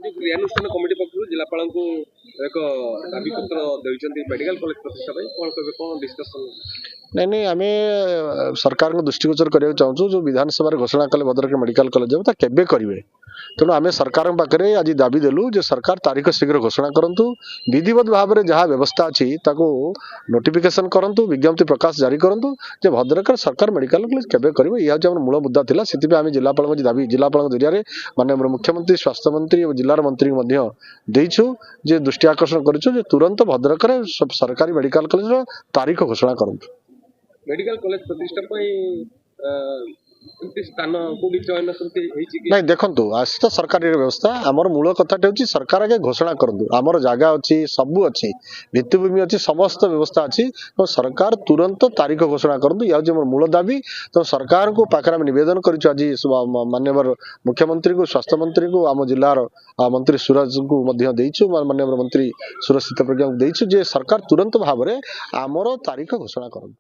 जो क्रियानुष्ठान कमिटी पक्षर जिलापाल को एक दाबी पत्र देउछन्ती मेडिकल कॉलेज प्रतिष्ठा ପାଇଁ कोन कहबे कोन डिस्कशन नहीं नहीं आम सरकार को दृष्टिगोचर करने चाहूँ जो विधानसभा घोषणा कले भद्रक मेडिकल कॉलेज हम केबे करेंगे तेणु आम सरकार पाखे आज दाबी देलु जे सरकार तारीख शीघ्र घोषणा करूँ विधिवत भाव में जहाँ व्यवस्था अच्छी नोटिफिकेशन करूँ विज्ञप्ति प्रकाश जारी करूँ जे भद्रक सरकार मेडिकल कॉलेज केबे करेंगे यह हूँ मूल मुद्दा था से आम जिलापाल दाबी जिलापाल जरिए माननीय मुख्यमंत्री स्वास्थ्य मंत्री और जिलार मंत्री देइछु जे दृष्टि आकर्षण करूँ तुरंत भद्रक सरकारी मेडिकल कॉलेज तारीख घोषणा करूँ मेडिकल कॉलेज प्रतिष्ठा स्थान को चयन नहीं देखु आज तो सरकारी व्यवस्था आमर मूल कथाटे हूँ सरकार आगे घोषणा करूँ आमर जगह अच्छी सबू अच्छी भित्तिभूमि अच्छी समस्त व्यवस्था अच्छी तो सरकार तुरंत तारीख घोषणा करूँ यह हूँ मूल दाबी तो सरकार को पाखे आम नवेदन कर आज माननीय मुख्यमंत्री को स्वास्थ्य मंत्री को आम जिलार मंत्री सूरज को माननीय मंत्री सूरज सीताप्रज्ञा को सरकार तुरंत भाव में आमर तारीख घोषणा करूँ।